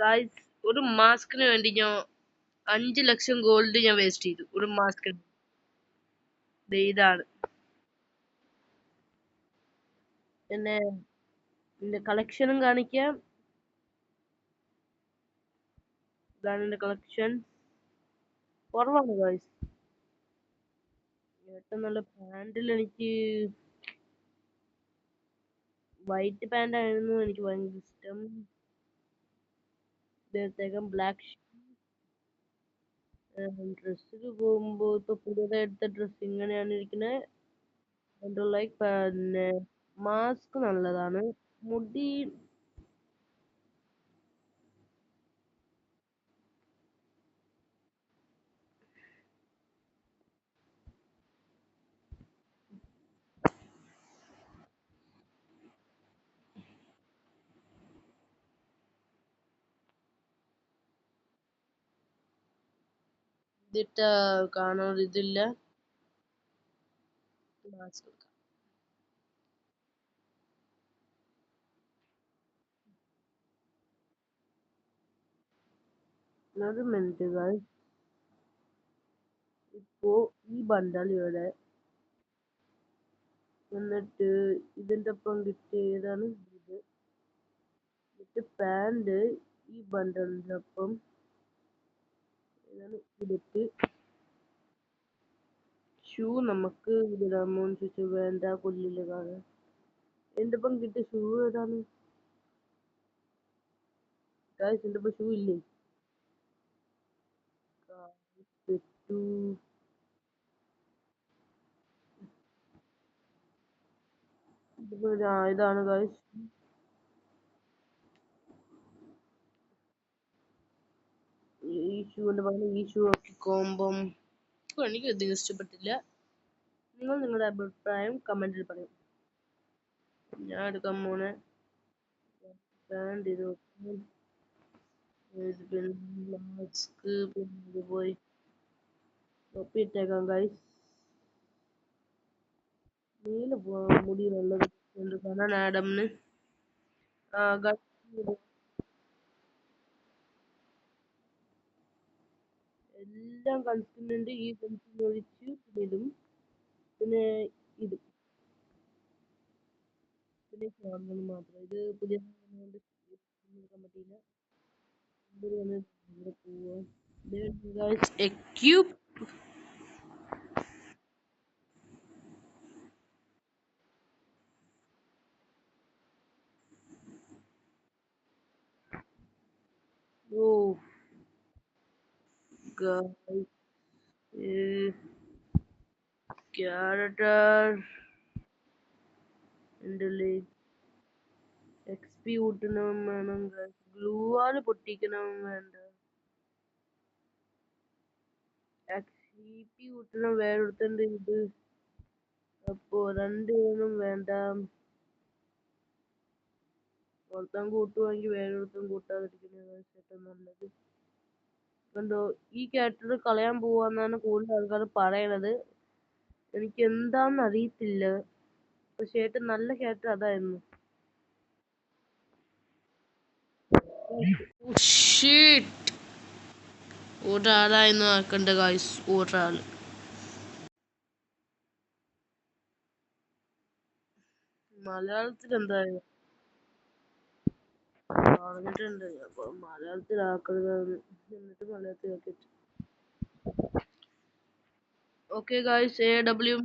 Guys, ഒരു മാസ്കിന് വേണ്ടി ഞാൻ 5 ലക്ഷം ഗോൾഡ് ഞാൻ വേസ്റ്റ് ചെയ്തു. ഒരു മാസ്കിന്. ഇതാണ് പിന്നെ എന്റെ കളക്ഷനും കാണിക്കാം. ഇതാണ് എന്റെ കളക്ഷൻ. കുറവാണ് ഗായ്സ്. ഏറ്റവും നല്ല പാൻറിൽ എനിക്ക് വൈറ്റ് പാന്റ് ആയിരുന്നു എനിക്ക് ഭയങ്കര ഇഷ്ടം. ഇദ്ദേഹത്തേക്കും ബ്ലാക്ക് ഡ്രസ്സിൽ പോകുമ്പോ ഇപ്പൊ പുതിയതായി എടുത്ത ഡ്രസ് ഇങ്ങനെയാണ് ഇരിക്കുന്നത്. ലൈക്ക് പിന്നെ മാസ്ക് നല്ലതാണ്. മുടി ഇതിട്ട കാണാൻ ഇതില്ല. മാസ്ക് ഒരു മിനിറ്റ് ഗായ്സ്. ഇപ്പോ ഈ ബണ്ടൽ ഇവിടെ എന്നിട്ട് ഇതിന്റെ ഒപ്പം കിട്ടിയതാണ് ഇത് പാന്റ്. ഈ ബണ്ടലിന്റെ ഒപ്പം ഇതിട്ട് ഷൂ നമുക്ക് ഇതിടാമോന്ന് ചോദിച്ചു. വേണ്ട, കൊല്ലില്ല. കാണാൻ എന്റെ ഒപ്പം കിട്ടിയ ഷൂ ഏതാണ് ഗായ്സ്? എന്റെ ഒപ്പം ഷൂ ഇല്ലേ? ഇതാണ് ഗായ്സ്. ഈ ഷൂവിന്റെ പകരം ഈ ഷൂ ഒക്കെ കോമ്പം എനിക്ക് അധികം ഇഷ്ടപ്പെട്ടില്ല. നിങ്ങൾ നിങ്ങളുടെ അഭിപ്രായം കമന്റിൽ പറയും. ഞാൻ എടുക്കാൻ പോണേ പാന്റ്. മാസ്ക് പിന്നെ പോയി തൊപ്പിയിട്ടേക്കാം ഗൈസ്. നീല മുടി നല്ലത് കാണാൻ ആഡംന്. എല്ലാം കളിക്കുന്നുണ്ട്. ഈ കളിക്കുന്ന ഒഴിച്ച് ഇടും. പിന്നെ ഇത് പിന്നെ മാത്രം. ഇത് പുതിയ എടുക്കാൻ പറ്റിയില്ല. A cube. Oh, guys. Character and XP ഊട്ടണം വേണം. ഗ്ലൂ വാള് പൊട്ടിക്കണം വേണ്ട. XP ഊട്ടണം വേറൊരുത്തണ്ട് ഇത്. അപ്പൊ 2 വേണ്ട. ഒരുത്തൻ കൂട്ടുവാണെങ്കിൽ വേറൊരുത്തൻ കൂട്ടാതിരിക്കുന്നത് ഏറ്റവും നല്ലത്. കണ്ടോ, ഈ ക്യാരക്ടർ കളയാൻ പോവാന്നാണ് കൂടുതൽ ആൾക്കാർ പറയണത്. എനിക്ക് എന്താന്ന് അറിയത്തില്ല. പക്ഷെ ഏറ്റവും നല്ല ക്യാരക്ടർ അതായിരുന്നു. ഒരാളായിരുന്നു ആക്കണ്ട ഗായ്സ്. ഒരാള് മലയാളത്തിൽ എന്തായാലും പറഞ്ഞിട്ടുണ്ട്. അപ്പൊ മലയാളത്തിലാക്കരുത്. എന്നിട്ട് മലയാളത്തിലാക്കി. ഓക്കെ ഗായ്സ്, AW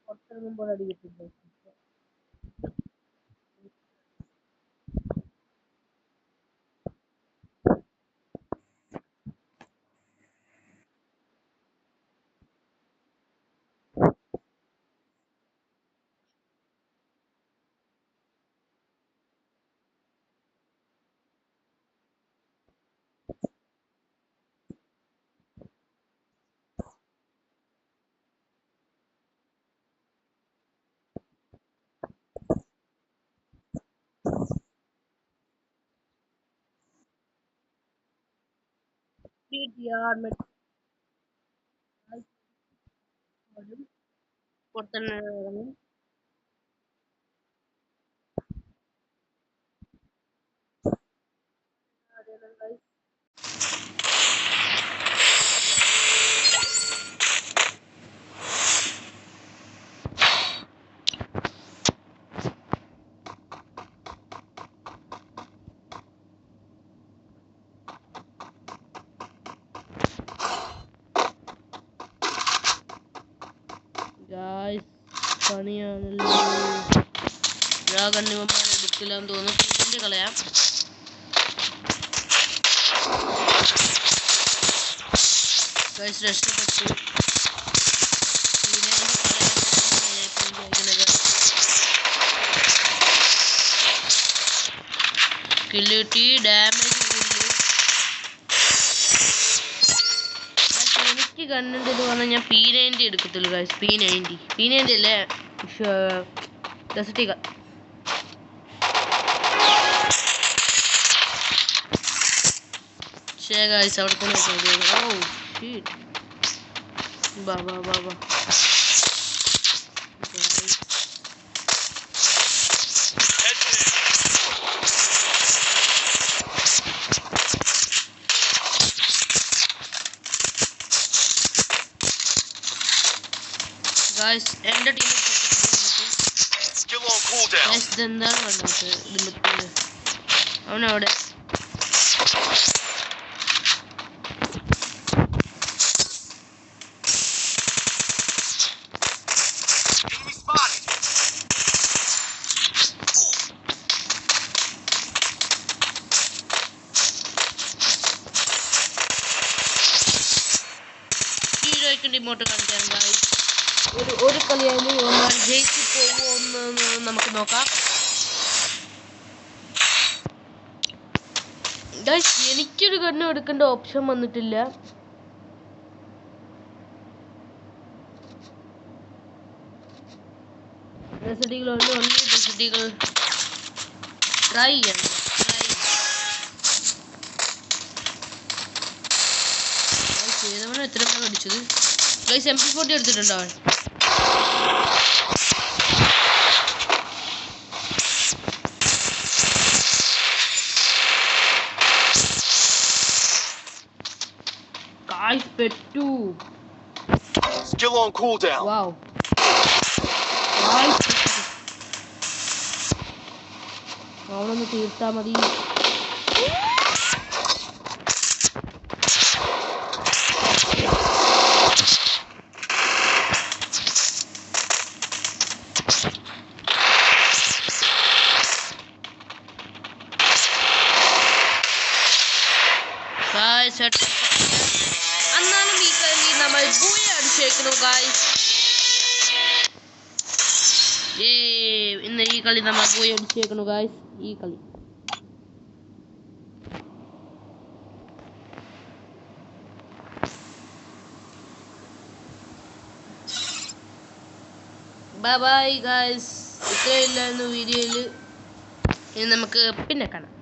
പുറത്തിറങ്ങുമ്പോൾ അടിക്കിട്ടില്ല. यार मैं पुറത്തന്നെ ഇറങ്ങും ഗായ്സ് പണിയാണല്ലോ ഞാൻ കണ്ണിമന്മാരെ എടുക്കില്ലാന്ന് തോന്നുന്നു പിന്നെ കളയാം ഗായ്സ് രക്ഷപ്പെട്ടു കില്ലിട്ടി ഡാമേജ് എനിക്ക് കണ്ടിട്ട് പറഞ്ഞാൽ ഞാൻ P90 എടുക്കത്തുള്ളൂ ഗായ്സ് P90 അല്ലേ ഡെസർട്ടിക ശരി ഗായ്സ് അവിടെ തന്നെ ഓ ഷീറ്റ് ബാ Guys, എൻ്റെ ടീമിൽ ഇതെന്താണ് കണ്ടത് ഇതിൽ അവനവിടെ ഹീറോയ്ക്ക് ഇമോട്ട് കാണിക്കാൻ ഗായ്സ് ഒരു കളിയായാലും ജയിച്ചു പോകുമോ എന്ന് നമുക്ക് നോക്കാം ഗായ്സ് എനിക്കൊരു ഗണ്ണ് എടുക്കേണ്ട ഓപ്ഷൻ വന്നിട്ടില്ല ഡെസർട്ടികൾ ട്രൈ ചെയ്യണം ചെയ്തവനെ എത്ര അടിച്ചത് ഗൈസ് MP40 എടുത്തിട്ടുണ്ടോ ഗൈസ് പെട്ടു Still on cooldown. Wow. Guys. അവളൊന്ന് തീർത്താ മതി എന്നാലും ഈ കളി നമ്മൾ പോയി അടിച്ചേക്കുന്നു ഗായ്സ് ഇന്ന് ഈ കളി നമ്മൾ പോയി അടിച്ചേക്കുന്നു ഗായ്സ് ഈ കളി ബൈ ബൈ ഗായ്സ് ഇത്രയില്ലായിരുന്നു വീഡിയോയിൽ ഇനി നമുക്ക് പിന്നെ കാണാം